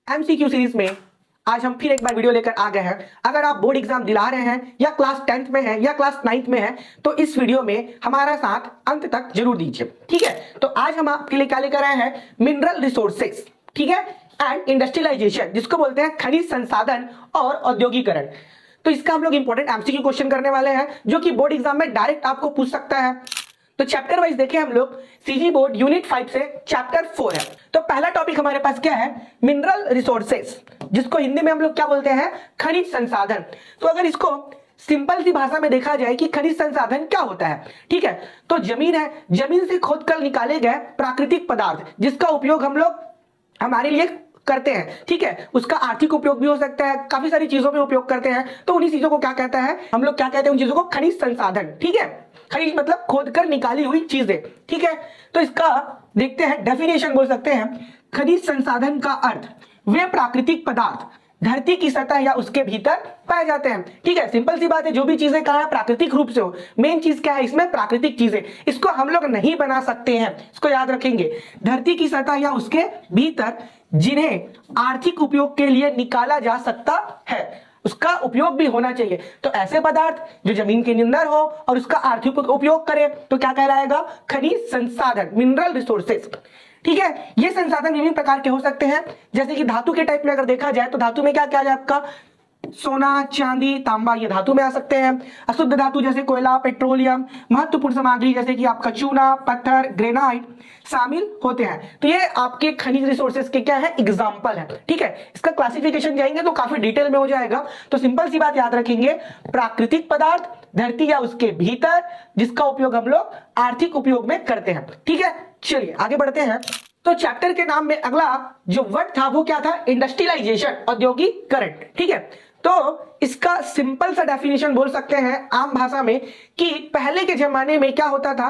MCQ series में आज हम फिर एक बार वीडियो लेकर आ गए हैं। अगर आप बोर्ड एग्जाम दिला रहे हैं या क्लास 10th में है या क्लास 9th में है तो इस वीडियो में हमारा साथ अंत तक जरूर दीजिए, ठीक है। तो आज हम आपके लिए क्या लेकर आए हैं, मिनरल रिसोर्सेस, ठीक है, एंड इंडस्ट्रियलाइजेशन, जिसको बोलते हैं खनिज संसाधन और औद्योगिकरण। तो इसका हम लोग इंपॉर्टेंट एमसीक्यू क्वेश्चन करने वाले हैं जो कि बोर्ड एग्जाम में डायरेक्ट आपको पूछ सकता है। तो चैप्टर वाइज देखें हम लोग, सीजी बोर्ड यूनिट 5 से चैप्टर 4 है। तो पहला टॉपिक हमारे पास क्या है, मिनरल रिसोर्सेस, जिसको हिंदी में हम लोग क्या बोलते हैं, खनिज संसाधन। तो अगर इसको सिंपल सी भाषा में देखा जाए कि खनिज संसाधन क्या होता है, ठीक है, तो जमीन है, जमीन से खोदकर निकाले गए प्राकृतिक पदार्थ जिसका उपयोग हम लोग हमारे लिए करते हैं, ठीक है। उसका आर्थिक उपयोग भी हो सकता है, काफी सारी चीजों में उपयोग करते हैं। तो उन्हीं चीजों को क्या कहता है, हम लोग क्या कहते हैं उन चीजों को, खनिज संसाधन, ठीक है। खनिज मतलब खोदकर निकाली हुई चीजें, ठीक है। तो इसका देखते हैं डेफिनेशन, बोल सकते हैं खनिज संसाधन का अर्थ वे प्राकृतिक पदार्थ धरती की सतह या उसके भीतर पाए जाते हैं, ठीक है। सिंपल सी बात है, जो भी चीजें कहा है प्राकृतिक रूप से हो। मेन चीज क्या है इसमें, प्राकृतिक चीजें, इसको हम लोग नहीं बना सकते हैं, इसको याद रखेंगे। धरती की सतह या उसके भीतर जिन्हें आर्थिक उपयोग के लिए निकाला जा सकता है, उसका उपयोग भी होना चाहिए। तो ऐसे पदार्थ जो जमीन के अंदर हो और उसका आर्थिक उपयोग करे तो क्या कहलाएगा, खनिज संसाधन, मिनरल रिसोर्सेस, ठीक है। ये संसाधन विभिन्न प्रकार के हो सकते हैं, जैसे कि धातु के टाइप में अगर देखा जाए तो धातु में क्या क्या है आपका, सोना, चांदी, तांबा, ये धातु में आ सकते हैं। अशुद्ध धातु जैसे कोयला, पेट्रोलियम, महत्वपूर्ण सामग्री जैसे कि आपका चूना, पत्थर, ग्रेनाइट शामिल होते हैं। तो ये आपके खनिज रिसोर्सेज के क्या है, एग्जांपल है, ठीक है। इसका क्लासिफिकेशन जाएंगे तो काफी डिटेल में हो जाएगा। तो सिंपल सी बात याद रखेंगे, प्राकृतिक पदार्थ धरती या उसके भीतर जिसका उपयोग हम लोग आर्थिक उपयोग में करते हैं, ठीक है। चलिए आगे बढ़ते हैं। तो चैप्टर के नाम में अगला जो वर्ड था वो क्या था, इंडस्ट्रियलाइजेशन, औद्योगिकरण, ठीक है। तो इसका सिंपल सा डेफिनेशन बोल सकते हैं आम भाषा में कि पहले के जमाने में क्या होता था,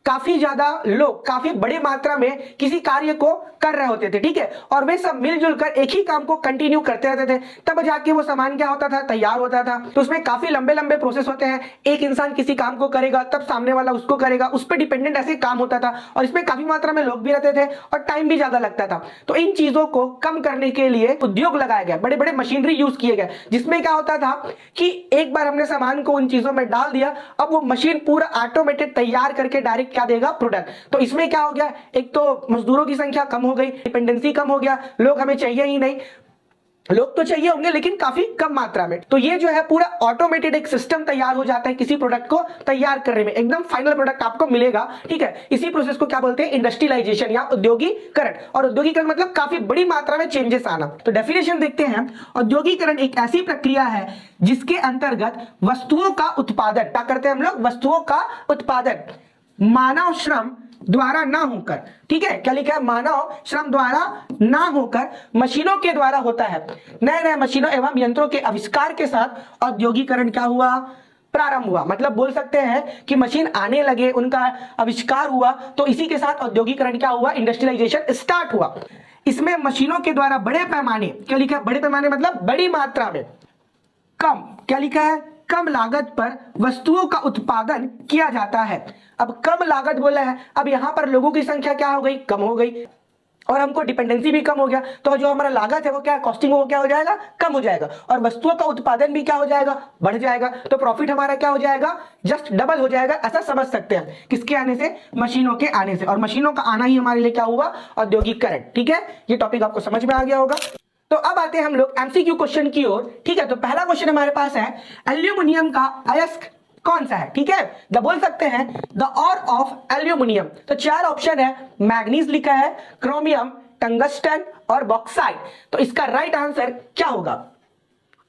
काफी ज्यादा लोग काफी बड़ी मात्रा में किसी कार्य को कर रहे होते थे, ठीक है, और वे सब मिलजुल कर एक ही काम को कंटिन्यू करते रहते थे, तब जाके वो सामान क्या होता था, तैयार होता था। तो उसमें काफी लंबे लंबे प्रोसेस होते हैं, एक इंसान किसी काम को करेगा तब सामने वाला उसको करेगा, उस पर डिपेंडेंट ऐसे काम होता था, और इसमें काफी मात्रा में लोग भी रहते थे और टाइम भी ज्यादा लगता था। तो इन चीजों को कम करने के लिए उद्योग लगाए गए, बड़े बड़े मशीनरी यूज किए गए, जिसमें क्या होता था कि एक बार हमने सामान को उन चीजों में डाल दिया, अब वो मशीन पूरा ऑटोमेटेड तैयार करके डायरेक्ट क्या देगा, प्रोडक्ट। तो इसमें क्या हो गया, एक तो मजदूरों की संख्या कम हो गई, डिपेंडेंसी कम हो गया, लोग हमें चाहिए ही नहीं, लोग तो चाहिए होंगे लेकिन काफी कम मात्रा में। तो ये जो है पूरा ऑटोमेटेड एक सिस्टम तैयार हो जाता है किसी प्रोडक्ट को तैयार करने में, एकदम फाइनल प्रोडक्ट आपको मिलेगा, ठीक है। इसी प्रोसेस को क्या बोलते हैं, इंडस्ट्रियलाइजेशन या औद्योगिकरण। और औद्योगिकरण मतलब काफी बड़ी मात्रा में चेंजेस आना। तो डेफिनेशन देखते हैं, औद्योगिकरण एक ऐसी प्रक्रिया है जिसके अंतर्गत वस्तुओं का उत्पादन, क्या करते हैं हम लोग, वस्तुओं का उत्पादन मानव श्रम द्वारा ना होकर, ठीक है, क्या लिखा है, मानव श्रम द्वारा ना होकर मशीनों के द्वारा होता है। नए नए मशीनों एवं यंत्रों के आविष्कार के साथ औद्योगिकरण क्या हुआ, प्रारंभ हुआ। मतलब बोल सकते हैं कि मशीन आने लगे, उनका आविष्कार हुआ, तो इसी के साथ औद्योगिकरण क्या हुआ, इंडस्ट्रियलाइजेशन स्टार्ट हुआ। इसमें मशीनों के द्वारा बड़े पैमाने, क्या लिखा है, बड़े पैमाने मतलब बड़ी मात्रा में, कम, क्या लिखा है, कम लागत पर वस्तुओं का उत्पादन किया जाता है। अब कम लागत बोला है, अब यहां पर लोगों की संख्या क्या हो गई, कम हो गई, और हमको डिपेंडेंसी भी कम हो गया, तो जो हमारा लागत है वो क्या, कॉस्टिंग वो क्या हो जाएगा, कम हो जाएगा, और वस्तुओं का उत्पादन भी क्या हो जाएगा, बढ़ जाएगा। तो प्रॉफिट हमारा क्या हो जाएगा, जस्ट डबल हो जाएगा, ऐसा समझ सकते हैं। किसके आने से, मशीनों के आने से, और मशीनों का आना ही हमारे लिए क्या हुआ, औद्योगिकरण, ठीक है। ये टॉपिक आपको समझ में आ गया होगा। तो अब आते हैं हम लोग एमसीक्यू क्वेश्चन की ओर, ठीक है। तो पहला क्वेश्चन हमारे पास है, एल्यूमिनियम का अयस्क कौन सा है, ठीक है। बोल सकते हैं द ऑर ऑफ एल्यूमिनियम। तो चार ऑप्शन है, मैग्नीज लिखा है, क्रोमियम, टंगस्टन और बॉक्साइट। तो इसका राइट आंसर क्या होगा,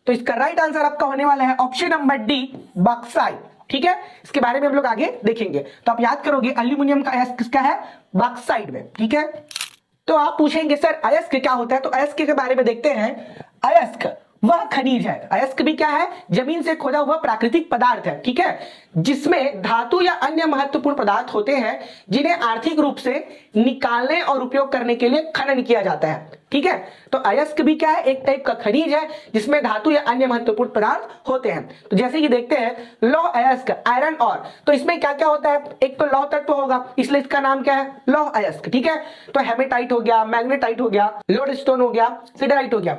तो इसका राइट आंसर आपका होने वाला है ऑप्शन नंबर डी, बॉक्साइट, ठीक है। इसके बारे में हम लोग आगे देखेंगे। तो आप याद करोगे एल्यूमिनियम का अयस्क किसका है, बॉक्साइट में, ठीक है। तो आप पूछेंगे सर अयस्क क्या होता है, तो अयस्क के बारे में देखते हैं। अयस्क वह खनिज है। अयस्क भी क्या है? जमीन से खोदा हुआ प्राकृतिक पदार्थ है, ठीक है, जिसमें धातु या अन्य महत्वपूर्ण पदार्थ होते हैं जिन्हें आर्थिक रूप से निकालने और उपयोग करने के लिए खनन किया जाता है, ठीक है। तो अयस्क भी क्या है? एक टाइप का खनिज है जिसमें धातु या अन्य महत्वपूर्ण पदार्थ होते हैं। तो जैसे कि देखते हैं लौह अयस्क, आयरन और, तो इसमें क्या क्या होता है? एक तो लौह तत्व होगा, इसलिए इसका नाम क्या है? लौह अयस्क, ठीक है। तो हेमेटाइट हो गया, मैग्नेटाइट हो गया, लोडस्टोन हो गया, सिडराइट हो गया।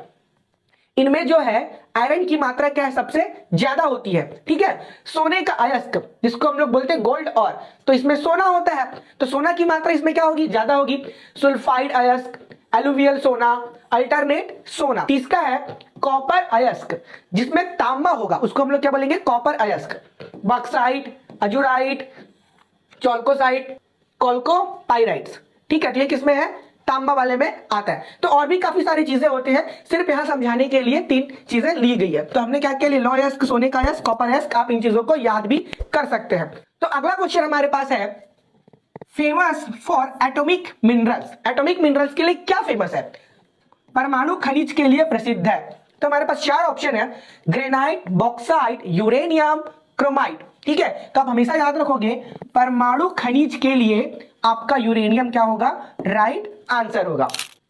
इनमें जो है आयरन की मात्रा क्या है? सबसे ज्यादा होती है, ठीक है। सोने का अयस्क, जिसको हम लोग बोलते हैं गोल्ड और, तो इसमें सोना होता है, तो सोना की मात्रा इसमें क्या होगी? ज्यादा होगी। सल्फाइड अयस्क, एलुवियल सोना, अल्टरनेट सोना। तीसरा है कॉपर अयस्क, जिसमें तांबा होगा, उसको हम लोग क्या बोलेंगे? कॉपर अयस्क। बॉक्साइट, अजुराइट, चौल्कोसाइट, कोल्कोपाइराइट्स, ठीक है। तो ये किसमें है? तांबा वाले में आता है। तो और भी काफी सारी चीजें होती हैं, सिर्फ यहां समझाने के लिए 3 चीजें ली गई है। तो हमने क्या किया? लौह अयस्क, सोने का अयस्क, कॉपर अयस्क, आप इन चीजों को याद भी कर सकते हैं। तो अगला क्वेश्चन हमारे पास है famous for atomic minerals. Atomic minerals के लिए क्या फेमस है? परमाणु खनिज के लिए प्रसिद्ध है। तो हमारे पास 4 ऑप्शन है, ग्रेनाइट, बॉक्साइट, यूरेनियम, क्रोमाइट, ठीक है। तो आप हमेशा याद रखोगे परमाणु खनिज के लिए आपका यूरेनियम क्या होगा? राइट आंसर होगा।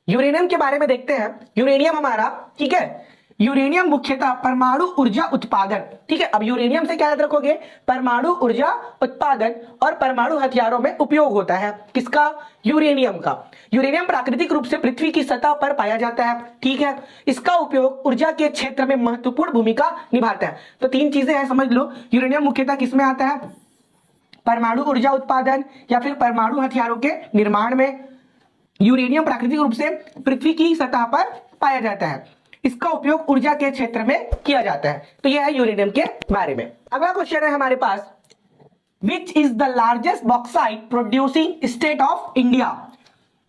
यूरेनियम के बारे में देखते हैं। यूरेनियम हमारा, ठीक है, यूरेनियम मुख्यतः परमाणु ऊर्जा उत्पादन, ठीक है। अब यूरेनियम से क्या याद रखोगे? परमाणु ऊर्जा उत्पादन और परमाणु हथियारों में उपयोग होता है। किसका? यूरेनियम का। यूरेनियम प्राकृतिक रूप से पृथ्वी की सतह पर पाया जाता है, ठीक है। इसका उपयोग ऊर्जा के क्षेत्र में महत्वपूर्ण भूमिका निभाता है। तो 3 चीजें हैं, समझ लो। यूरेनियम मुख्यतः किसमें आता है? परमाणु ऊर्जा उत्पादन या फिर परमाणु हथियारों के निर्माण में। यूरेनियम प्राकृतिक रूप से पृथ्वी की सतह पर पाया जाता है, इसका उपयोग ऊर्जा के क्षेत्र में किया जाता है। तो यह है यूरेनियम के बारे में। अगला क्वेश्चन है हमारे पास, which is the largest bauxite producing state of India.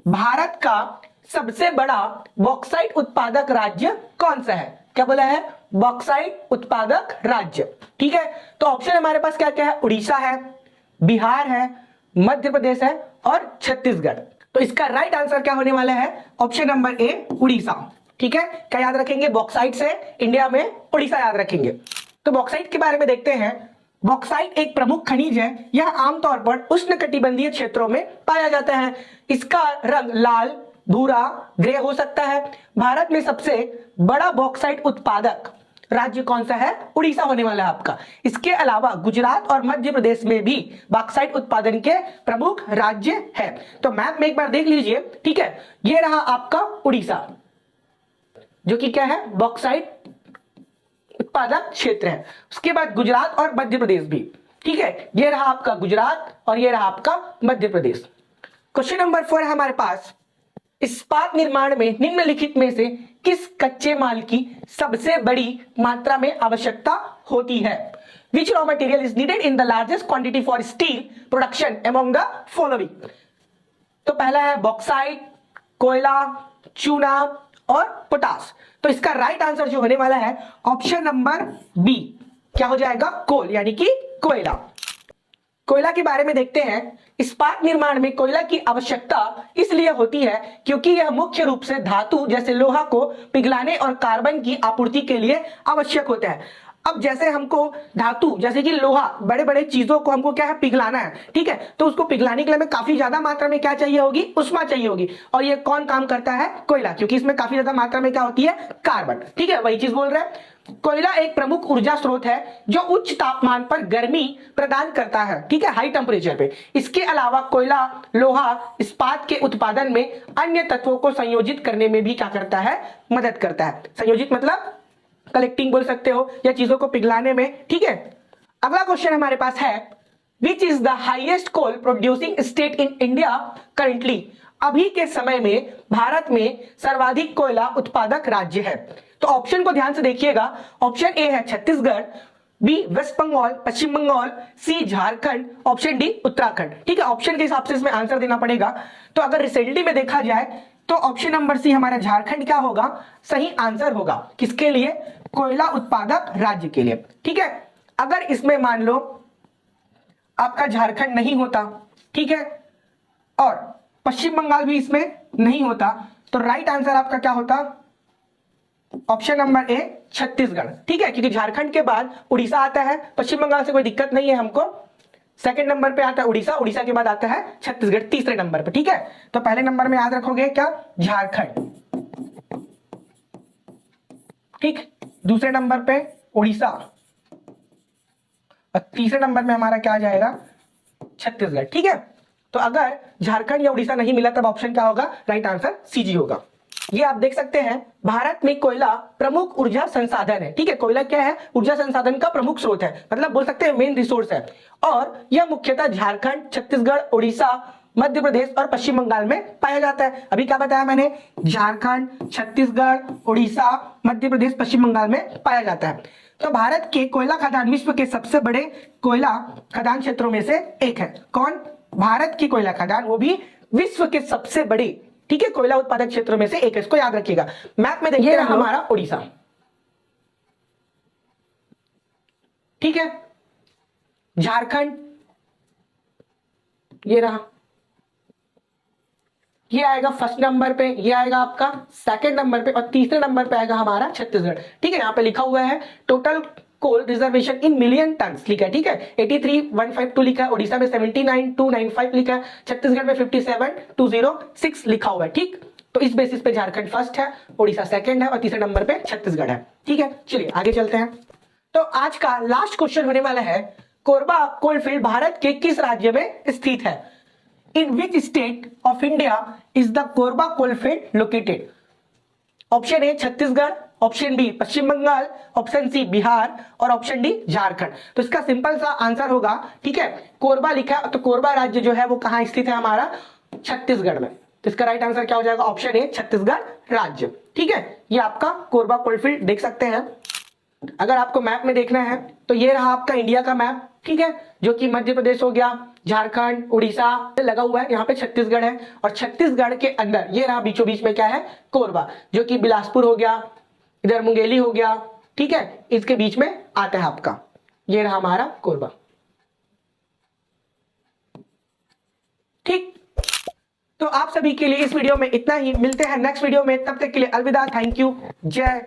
Bharat का सबसे बड़ा बॉक्साइट उत्पादक राज्य कौन सा है? क्या बोला है? बॉक्साइट उत्पादक राज्य, ठीक है। तो ऑप्शन हमारे पास क्या क्या है? उड़ीसा है, बिहार है, मध्य प्रदेश है और छत्तीसगढ़। तो इसका राइट आंसर क्या होने वाला है? ऑप्शन नंबर ए, उड़ीसा, ठीक है। क्या याद रखेंगे? बॉक्साइट से इंडिया में उड़ीसा याद रखेंगे। तो बॉक्साइट के बारे में देखते हैं। बॉक्साइट एक प्रमुख खनिज है। यह आमतौर पर उष्णकटिबंधीय क्षेत्रों में पाया जाता है। इसका रंग लाल, भूरा, ग्रे हो सकता है। भारत में सबसे बड़ा बॉक्साइट उत्पादक राज्य कौन सा है? उड़ीसा होने वाला है आपका। इसके अलावा गुजरात और मध्य प्रदेश में भी बॉक्साइट उत्पादन के प्रमुख राज्य है। तो मैप में एक बार देख लीजिए, ठीक है। ये रहा आपका उड़ीसा, जो कि क्या है? बॉक्साइट उत्पादक क्षेत्र है। उसके बाद गुजरात और मध्य प्रदेश भी, ठीक है। ये रहा आपका गुजरात और ये रहा आपका मध्य प्रदेश। क्वेश्चन नंबर 4 है हमारे पास, इस्पात निर्माण में निम्नलिखित में से किस कच्चे माल की सबसे बड़ी मात्रा में आवश्यकता होती है? Which raw material is needed in the largest quantity for steel production among the following? तो पहला है बॉक्साइट, कोयला, चूना और पोटास। तो इसका राइट आंसर जो होने वाला है ऑप्शन नंबर बी, क्या हो जाएगा? कोल, यानी कि कोयला। कोयला के बारे में देखते हैं। इस्पात निर्माण में कोयला की आवश्यकता इसलिए होती है क्योंकि यह मुख्य रूप से धातु जैसे लोहा को पिघलाने और कार्बन की आपूर्ति के लिए आवश्यक होता है। अब जैसे हमको धातु जैसे कि लोहा, बड़े बड़े चीजों को हमको क्या है? पिघलाना है, ठीक है। तो उसको पिघलाने के लिए हमें काफी ज्यादा मात्रा में क्या चाहिए होगी? उष्मा चाहिए होगी। और ये कौन काम करता है? कोयला, क्योंकि इसमें काफी ज्यादा मात्रा में क्या होती है? कार्बन, ठीक है। वही चीज बोल रहे हैं। कोयला एक प्रमुख ऊर्जा स्रोत है जो उच्च तापमान पर गर्मी प्रदान करता है, ठीक है, हाई टेम्परेचर पे। इसके अलावा कोयला लोहा इस्पात के उत्पादन में अन्य तत्वों को संयोजित करने में भी क्या करता है? मदद करता है। संयोजित मतलब कलेक्टिंग बोल सकते हो, या चीजों को पिघलाने में, ठीक है। अगला क्वेश्चन हमारे पास है, which is the highest coal producing state in India currently. अभी के समय में भारत में सर्वाधिक कोयला उत्पादक राज्य है। तो ऑप्शन को ध्यान से देखिएगा। ऑप्शन ए है छत्तीसगढ़, बी वेस्ट बंगाल, पश्चिम बंगाल, सी झारखंड, ऑप्शन डी उत्तराखंड, ठीक है। ऑप्शन के हिसाब से इसमें आंसर देना पड़ेगा। तो अगर रिसेंटली में देखा जाए तो ऑप्शन नंबर सी हमारा झारखंड क्या होगा? सही आंसर होगा। किसके लिए? कोयला उत्पादक राज्य के लिए, ठीक है। अगर इसमें मान लो आपका झारखंड नहीं होता, ठीक है, और पश्चिम बंगाल भी इसमें नहीं होता, तो राइट आंसर आपका क्या होता? ऑप्शन नंबर ए छत्तीसगढ़, ठीक है, क्योंकि झारखंड के बाद उड़ीसा आता है, पश्चिम बंगाल से कोई दिक्कत नहीं है हमको। सेकंड नंबर पे आता है उड़ीसा, उड़ीसा के बाद आता है छत्तीसगढ़ तीसरे नंबर पे, ठीक है। तो पहले नंबर में याद रखोगे क्या, झारखंड, ठीक, दूसरे नंबर पे उड़ीसा, और तीसरे नंबर में हमारा क्या आ जाएगा, छत्तीसगढ़, ठीक है। तो अगर झारखंड या उड़ीसा नहीं मिला तब ऑप्शन क्या होगा, राइट आंसर सीजी होगा। ये आप देख सकते हैं, भारत में कोयला प्रमुख ऊर्जा संसाधन है, ठीक है। कोयला क्या है, ऊर्जा संसाधन का प्रमुख स्रोत है, मतलब बोल सकते हैं मेन रिसोर्स है, और यह मुख्यतः झारखंड, छत्तीसगढ़, उड़ीसा, मध्य प्रदेश और पश्चिम बंगाल में पाया जाता है। अभी क्या बताया मैंने, झारखंड, छत्तीसगढ़, उड़ीसा, मध्य प्रदेश, पश्चिम बंगाल में पाया जाता है। तो भारत के कोयला खदान विश्व के सबसे बड़े कोयला खदान क्षेत्रों में से एक है। कौन, भारत की कोयला खदान, वो भी विश्व के सबसे बड़े, ठीक है, कोयला उत्पादक क्षेत्रों में से एक है, इसको याद रखिएगा। मैप में देखिए हमारा उड़ीसा, ठीक है, झारखंड ये रहा, ये आएगा फर्स्ट नंबर पे, ये आएगा आपका सेकंड नंबर पे, और तीसरे नंबर पे आएगा हमारा छत्तीसगढ़, ठीक है। यहां पे लिखा हुआ है total coal reservation in million tons लिखा है, ठीक है। 83,152 लिखा है, उड़ीसा में 79,295 लिखा है, छत्तीसगढ़ में 57,206 लिखा हुआ है, ठीक। तो इस बेसिस पे झारखंड फर्स्ट है, उड़ीसा सेकंड है, और तीसरे नंबर पे छत्तीसगढ़ है, ठीक है। चलिए आगे चलते हैं। तो आज का लास्ट क्वेश्चन होने वाला है, कोरबा कोलफील्ड भारत के किस राज्य में स्थित है? In which state of India is the Korba coalfield located? Option A Chhattisgarh, option B Paschim Bengal, option C Bihar, और ऑप्शन डी झारखंड। तो इसका सिंपल सा आंसर होगा, ठीक है, कोरबा लिखा, तो कोरबा राज्य जो है वो कहां स्थित है हमारा, छत्तीसगढ़ में। तो इसका राइट आंसर क्या हो जाएगा, ऑप्शन ए छत्तीसगढ़ राज्य, ठीक है। ये आपका कोरबा कोलफील्ड देख सकते हैं। अगर आपको मैप में देखना है तो ये रहा आपका इंडिया का मैप, ठीक है, जो कि मध्य प्रदेश हो गया, झारखंड, उड़ीसा लगा हुआ है, यहाँ पे छत्तीसगढ़ है, और छत्तीसगढ़ के अंदर ये रहा बीचों बीच में क्या है, कोरबा, जो कि बिलासपुर हो गया, इधर मुंगेली हो गया, ठीक है, इसके बीच में आता है आपका, ये रहा हमारा कोरबा, ठीक। तो आप सभी के लिए इस वीडियो में इतना ही, मिलते हैं नेक्स्ट वीडियो में, तब तक के लिए अलविदा, थैंक यू, जय